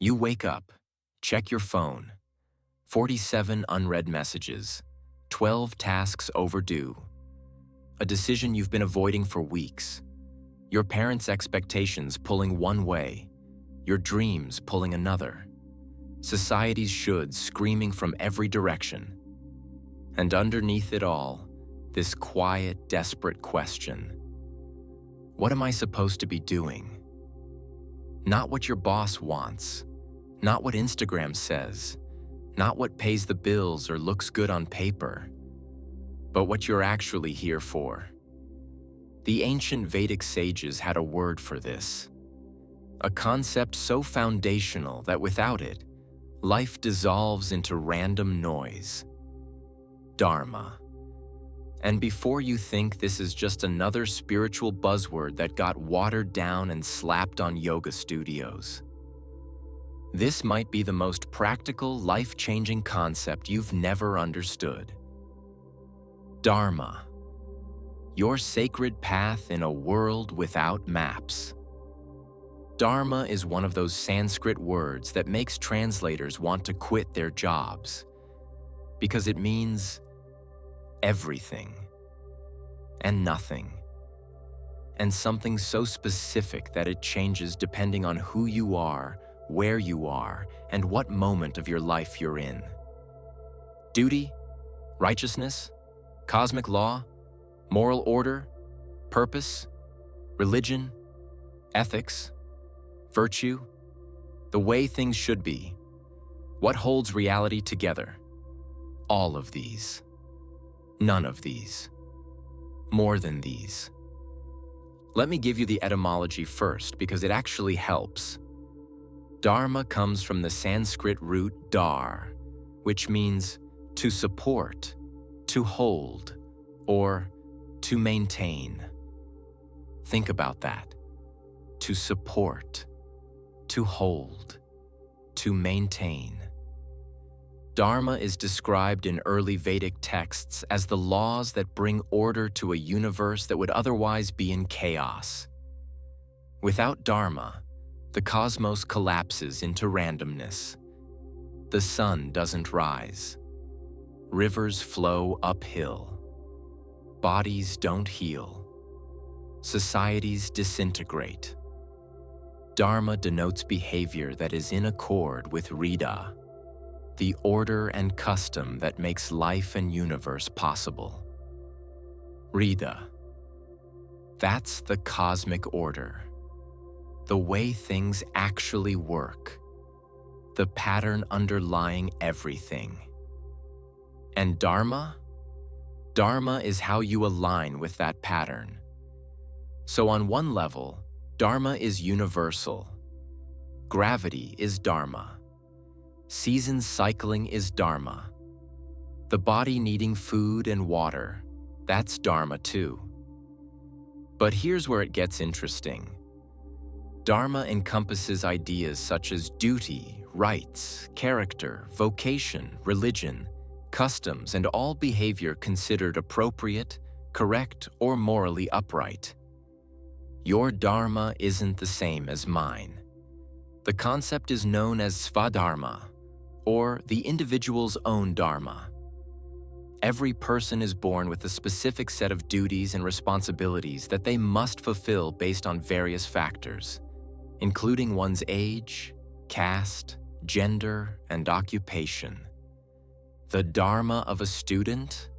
You wake up, check your phone, 47 unread messages, 12 tasks overdue, a decision you've been avoiding for weeks, your parents' expectations pulling one way, your dreams pulling another, society's shoulds screaming from every direction. And underneath it all, this quiet, desperate question: what am I supposed to be doing? Not what your boss wants, not what Instagram says, not what pays the bills or looks good on paper, but what you're actually here for. The ancient Vedic sages had a word for this, a concept so foundational that without it, life dissolves into random noise. Dharma. And before you think this is just another spiritual buzzword that got watered down and slapped on yoga studios, this might be the most practical, life-changing concept you've never understood. Dharma, your sacred path in a world without maps. Dharma is one of those Sanskrit words that makes translators want to quit their jobs, because it means everything and nothing, and something so specific that it changes depending on who you are, where you are, and what moment of your life you're in. Duty, righteousness, cosmic law, moral order, purpose, religion, ethics, virtue, the way things should be, what holds reality together. All of these. None of these. More than these. Let me give you the etymology first because it actually helps. Dharma comes from the Sanskrit root dar, which means to support, to hold, or to maintain. Think about that. To support, to hold, to maintain. Dharma is described in early Vedic texts as the laws that bring order to a universe that would otherwise be in chaos. Without Dharma, the cosmos collapses into randomness. The sun doesn't rise. Rivers flow uphill. Bodies don't heal. Societies disintegrate. Dharma denotes behavior that is in accord with Rida, the order and custom that makes life and universe possible. Rida. That's the cosmic order. The way things actually work. The pattern underlying everything. And Dharma? Dharma is how you align with that pattern. So on one level, Dharma is universal. Gravity is Dharma. Seasons cycling is Dharma. The body needing food and water, that's Dharma too. But here's where it gets interesting. Dharma encompasses ideas such as duty, rights, character, vocation, religion, customs, and all behavior considered appropriate, correct, or morally upright. Your Dharma isn't the same as mine. The concept is known as Swadharma, or the individual's own Dharma. Every person is born with a specific set of duties and responsibilities that they must fulfill based on various factors, including one's age, caste, gender, and occupation. The Dharma of a student?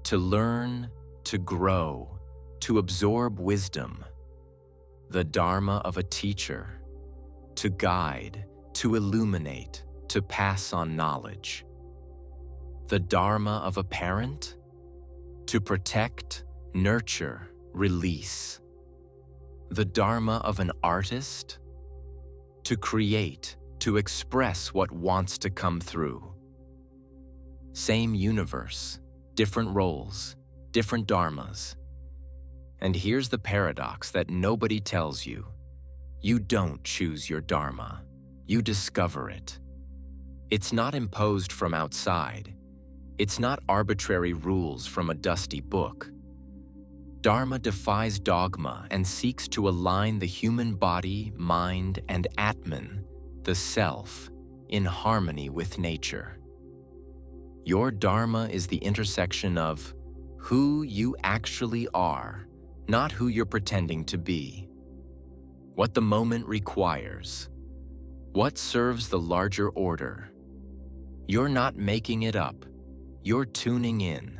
To learn, to grow, to absorb wisdom. The Dharma of a teacher? To guide, to illuminate, to pass on knowledge. The Dharma of a parent? To protect, nurture, release. The Dharma of an artist? To create, to express what wants to come through. Same universe, different roles, different dharmas. And here's the paradox that nobody tells you. You don't choose your dharma. You discover it. It's not imposed from outside. It's not arbitrary rules from a dusty book. Dharma defies dogma and seeks to align the human body, mind, and Atman, the the self, in harmony with nature. Your Dharma is the intersection of who you actually are, not who you're pretending to be. What the moment requires. What serves the larger order. You're not making it up. You're tuning in.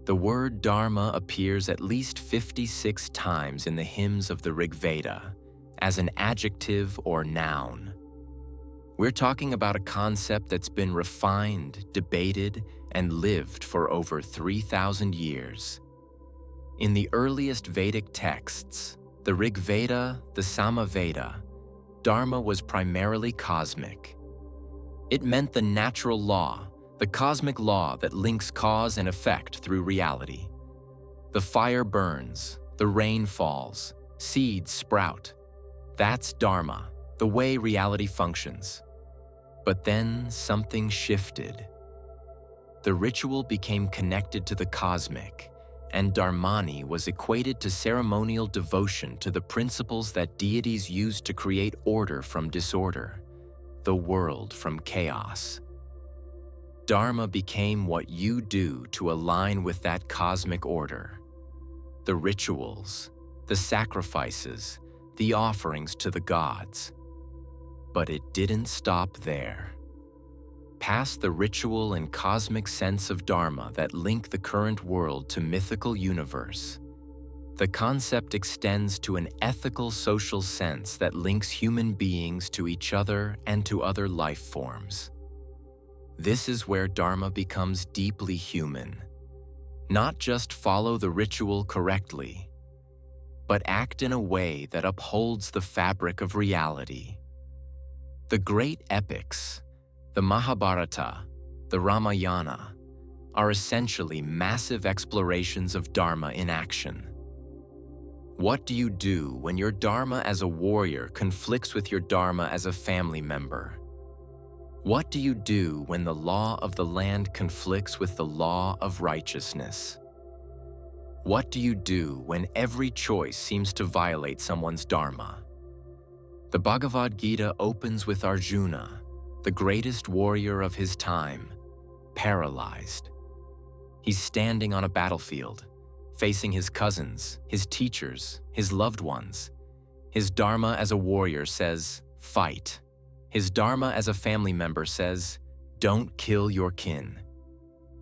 The word Dharma appears at least 56 times in the hymns of the Rig Veda as an adjective or noun. We're talking about a concept that's been refined, debated, and lived for over 3,000 years. In the earliest Vedic texts, the Rig Veda, the Sama Veda, Dharma was primarily cosmic. It meant the natural law, the cosmic law that links cause and effect through reality. The fire burns, the rain falls, seeds sprout. That's Dharma, the way reality functions. But then something shifted. The ritual became connected to the cosmic, and Dharmani was equated to ceremonial devotion to the principles that deities used to create order from disorder, the world from chaos. Dharma became what you do to align with that cosmic order. The rituals, the sacrifices, the offerings to the gods. But it didn't stop there. Past the ritual and cosmic sense of Dharma that link the current world to mythical universe, the concept extends to an ethical social sense that links human beings to each other and to other life forms. This is where Dharma becomes deeply human. Not just follow the ritual correctly, but act in a way that upholds the fabric of reality. The great epics, the Mahabharata, the Ramayana, are essentially massive explorations of Dharma in action. What do you do when your Dharma as a warrior conflicts with your Dharma as a family member? What do you do when the law of the land conflicts with the law of righteousness? What do you do when every choice seems to violate someone's Dharma? The Bhagavad Gita opens with Arjuna, the greatest warrior of his time, paralyzed. He's standing on a battlefield, facing his cousins, his teachers, his loved ones. His Dharma as a warrior says, fight. His Dharma as a family member says, don't kill your kin.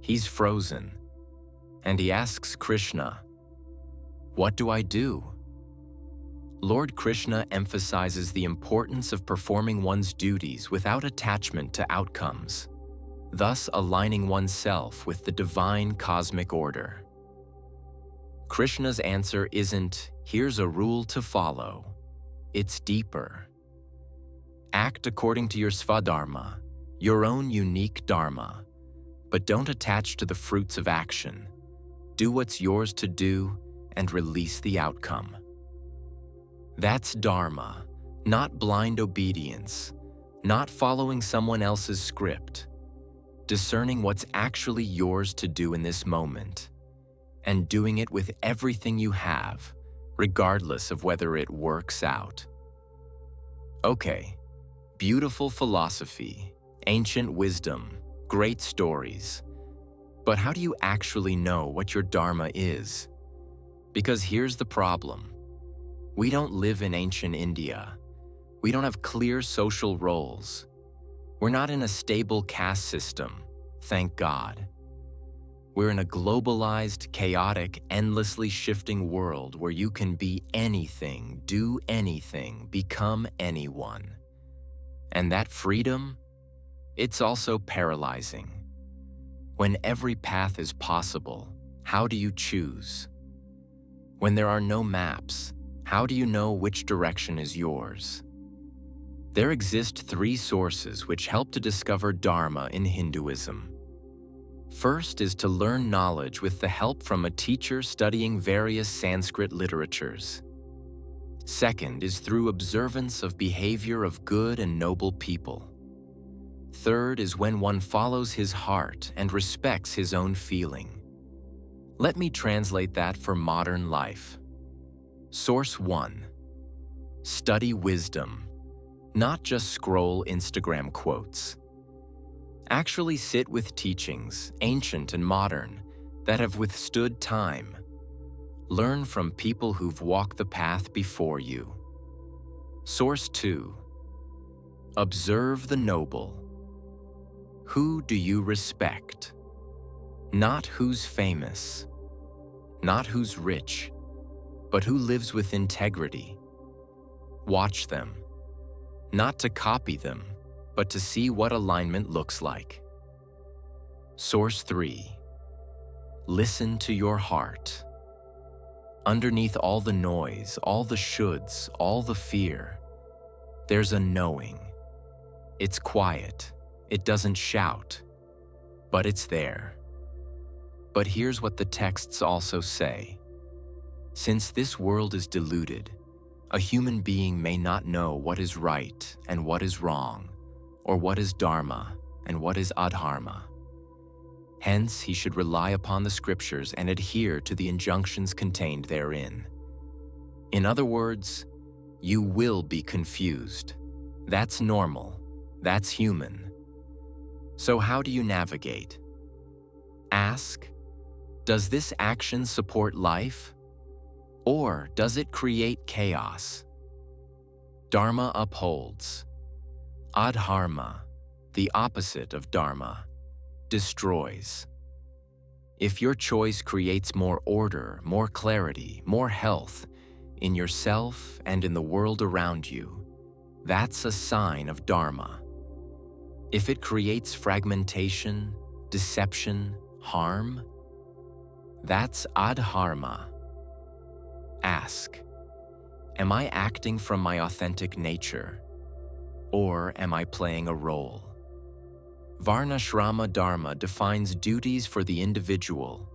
He's frozen, and he asks Krishna, what do I do? Lord Krishna emphasizes the importance of performing one's duties without attachment to outcomes, thus aligning oneself with the divine cosmic order. Krishna's answer isn't, here's a rule to follow. It's deeper. Act according to your Swadharma, your own unique Dharma, but don't attach to the fruits of action. Do what's yours to do and release the outcome. That's Dharma, not blind obedience, not following someone else's script, discerning what's actually yours to do in this moment, and doing it with everything you have, regardless of whether it works out. Okay, beautiful philosophy, ancient wisdom, great stories. But how do you actually know what your Dharma is? Because here's the problem. We don't live in ancient India. We don't have clear social roles. We're not in a stable caste system, thank God. We're in a globalized, chaotic, endlessly shifting world where you can be anything, do anything, become anyone. And that freedom, it's also paralyzing. When every path is possible, how do you choose? When there are no maps, how do you know which direction is yours? There exist 3 sources which help to discover Dharma in Hinduism. First is to learn knowledge with the help from a teacher studying various Sanskrit literatures. Second is through observance of behavior of good and noble people. Third is when one follows his heart and respects his own feeling. Let me translate that for modern life. Source 1. Study wisdom. Not just scroll Instagram quotes. Actually sit with teachings, ancient and modern, that have withstood time. Learn from people who've walked the path before you. Source 2. Observe the noble. Who do you respect? Not who's famous, not who's rich, but who lives with integrity. Watch them, not to copy them, but to see what alignment looks like. Source 3. Listen to your heart. Underneath all the noise, all the shoulds, all the fear, there's a knowing. It's quiet, it doesn't shout, but it's there. But here's what the texts also say. Since this world is deluded, a human being may not know what is right and what is wrong, or what is dharma and what is adharma. Hence, he should rely upon the scriptures and adhere to the injunctions contained therein. In other words, you will be confused. That's normal. That's human. So how do you navigate? Ask, does this action support life? Or does it create chaos? Dharma upholds. Adharma, the opposite of dharma, destroys. If your choice creates more order, more clarity, more health in yourself and in the world around you, that's a sign of dharma. If it creates fragmentation, deception, harm, that's adharma. Ask, am I acting from my authentic nature, or am I playing a role? Varnashrama Dharma defines duties for the individual,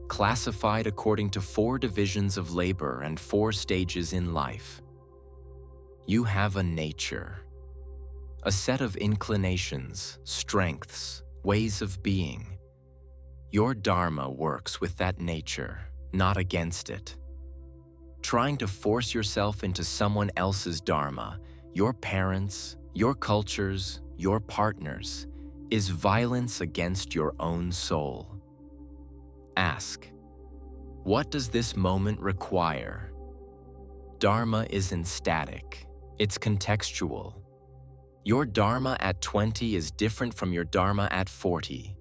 classified according to 4 divisions of labor and 4 stages in life. You have a nature, a set of inclinations, strengths, ways of being. Your dharma works with that nature, not against it. Trying to force yourself into someone else's dharma, your parents, your cultures, your partners, is violence against your own soul. Ask, what does this moment require? Dharma isn't static, it's contextual. Your dharma at 20 is different from your dharma at 40.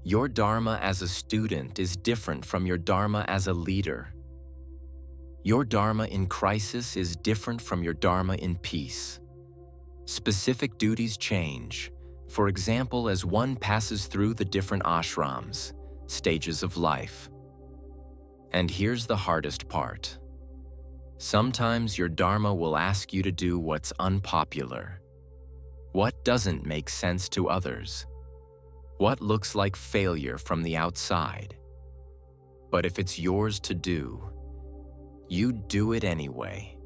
Your dharma as a student is different from your dharma as a leader. Your dharma in crisis is different from your dharma in peace. Specific duties change, for example, as one passes through the different ashrams, stages of life. And here's the hardest part. Sometimes your dharma will ask you to do what's unpopular. What doesn't make sense to others? What looks like failure from the outside? But if it's yours to do, you do it anyway.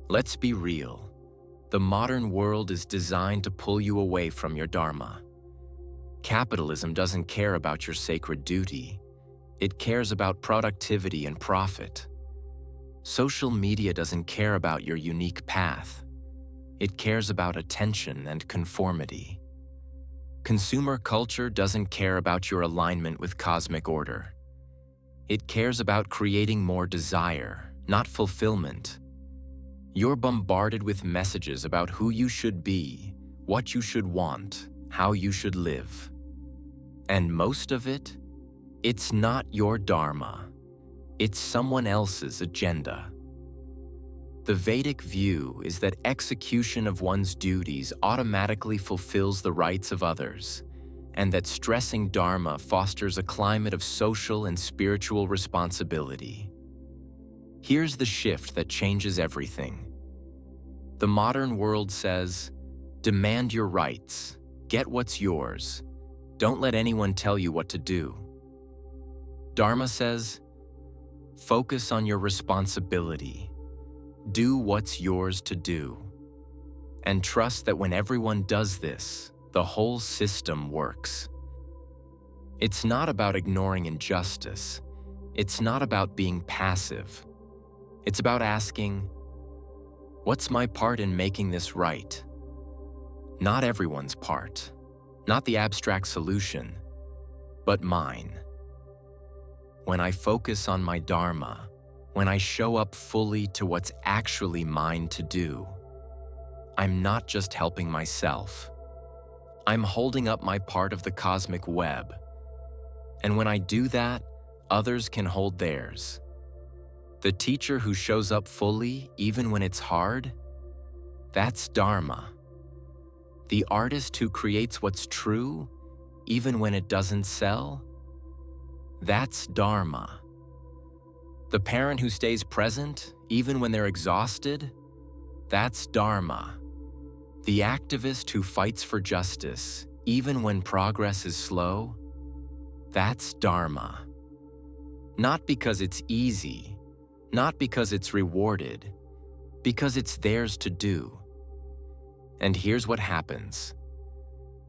Let's be real. The modern world is designed to pull you away from your dharma. Capitalism doesn't care about your sacred duty. It cares about productivity and profit. Social media doesn't care about your unique path. It cares about attention and conformity. Consumer culture doesn't care about your alignment with cosmic order. It cares about creating more desire, not fulfillment. You're bombarded with messages about who you should be, what you should want, how you should live. And most of it, it's not your dharma. It's someone else's agenda. The Vedic view is that execution of one's duties automatically fulfills the rights of others, and that stressing dharma fosters a climate of social and spiritual responsibility. Here's the shift that changes everything. The modern world says, demand your rights, get what's yours, don't let anyone tell you what to do. Dharma says, focus on your responsibility, do what's yours to do, and trust that when everyone does this, the whole system works. It's not about ignoring injustice. It's not about being passive. It's about asking, What's my part in making this right? Not everyone's part, not the abstract solution, but mine. When I focus on my Dharma, when I show up fully to what's actually mine to do, I'm not just helping myself. I'm holding up my part of the cosmic web. And when I do that, others can hold theirs. The teacher who shows up fully, even when it's hard, that's Dharma. The artist who creates what's true, even when it doesn't sell, that's Dharma. The parent who stays present, even when they're exhausted, that's Dharma. The activist who fights for justice, even when progress is slow, that's Dharma. Not because it's easy, not because it's rewarded, because it's theirs to do. And here's what happens.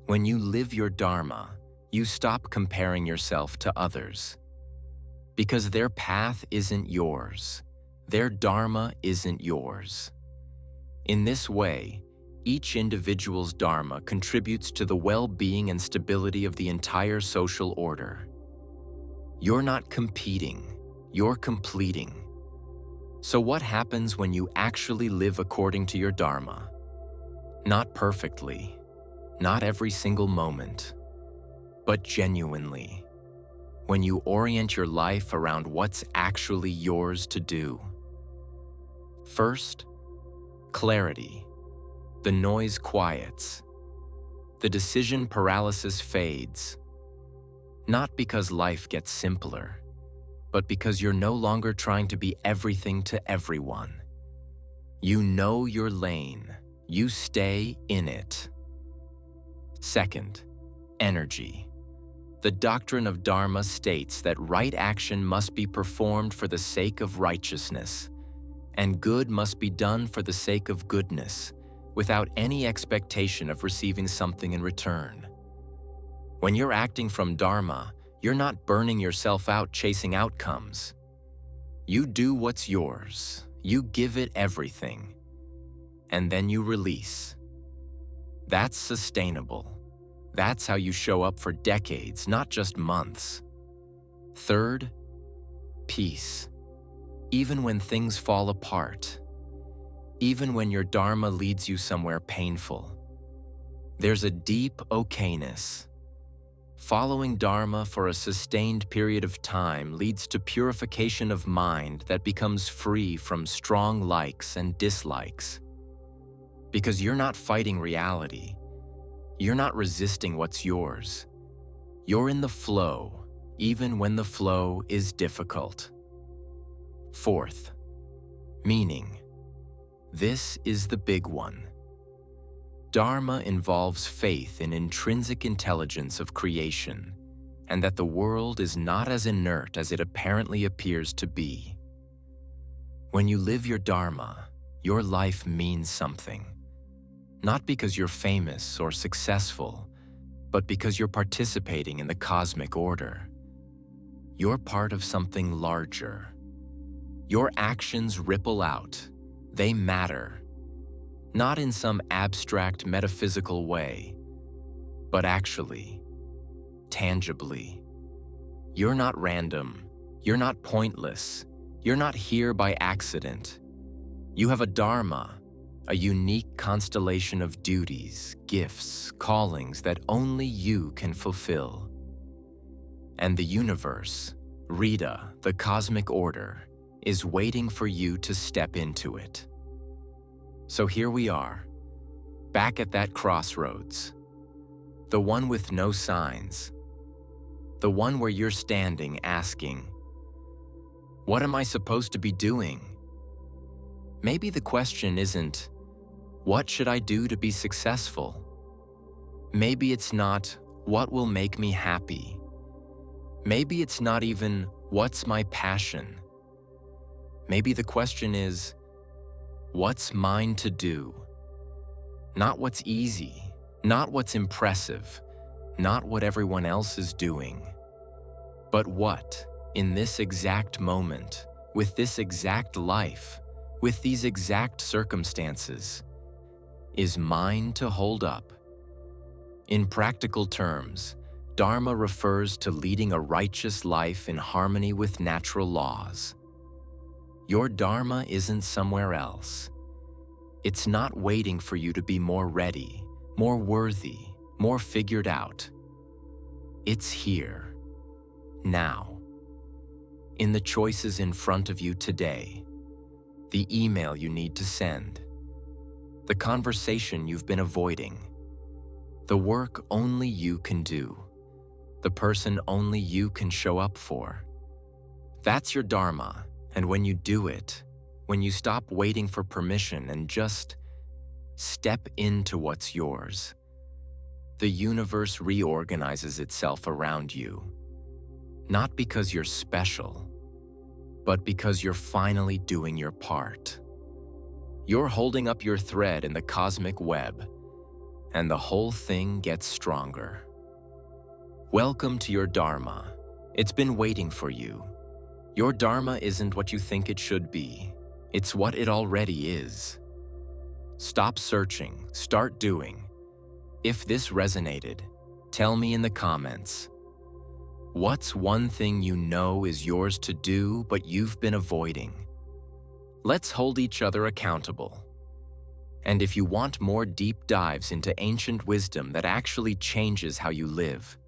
When you live your Dharma, you stop comparing yourself to others. Because their path isn't yours. Their Dharma isn't yours. In this way, each individual's Dharma contributes to the well-being and stability of the entire social order. You're not competing, you're completing. So what happens when you actually live according to your Dharma? Not perfectly, not every single moment, but genuinely, when you orient your life around what's actually yours to do. First, clarity. The noise quiets. The decision paralysis fades. Not because life gets simpler, but because you're no longer trying to be everything to everyone. You know your lane. You stay in it. Second, energy. The doctrine of Dharma states that right action must be performed for the sake of righteousness, and good must be done for the sake of goodness, without any expectation of receiving something in return. When you're acting from Dharma, you're not burning yourself out chasing outcomes. You do what's yours. You give it everything. And then you release. That's sustainable. That's how you show up for decades, not just months. Third, peace. Even when things fall apart, even when your Dharma leads you somewhere painful, there's a deep okayness. Following Dharma for a sustained period of time leads to purification of mind that becomes free from strong likes and dislikes. Because you're not fighting reality. You're not resisting what's yours. You're in the flow, even when the flow is difficult. Fourth, meaning. This is the big one. Dharma involves faith in intrinsic intelligence of creation, and that the world is not as inert as it apparently appears to be. When you live your Dharma, your life means something. Not because you're famous or successful, but because you're participating in the cosmic order. You're part of something larger. Your actions ripple out. They matter. Not in some abstract metaphysical way, but actually, tangibly. You're not random. You're not pointless. You're not here by accident. You have a Dharma, a unique constellation of duties, gifts, callings that only you can fulfill. And the universe, Rita, the cosmic order, is waiting for you to step into it. So here we are, back at that crossroads. The one with no signs. The one where you're standing asking, what am I supposed to be doing? Maybe the question isn't, what should I do to be successful? Maybe it's not, what will make me happy? Maybe it's not even, what's my passion? Maybe the question is, what's mine to do? Not what's easy, not what's impressive, not what everyone else is doing, but what, in this exact moment, with this exact life, with these exact circumstances, is mine to hold up. In practical terms, Dharma refers to leading a righteous life in harmony with natural laws. Your Dharma isn't somewhere else. It's not waiting for you to be more ready, more worthy, more figured out. It's here, now. In the choices in front of you today, the email you need to send, the conversation you've been avoiding, the work only you can do, the person only you can show up for. That's your Dharma, and when you do it, when you stop waiting for permission and just step into what's yours, the universe reorganizes itself around you. Not because you're special, but because you're finally doing your part. You're holding up your thread in the cosmic web, and the whole thing gets stronger. Welcome to your Dharma. It's been waiting for you. Your Dharma isn't what you think it should be. It's what it already is. Stop searching, start doing. If this resonated, tell me in the comments. What's one thing you know is yours to do but you've been avoiding? Let's hold each other accountable. And if you want more deep dives into ancient wisdom that actually changes how you live,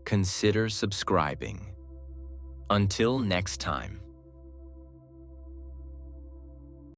consider subscribing. Until next time.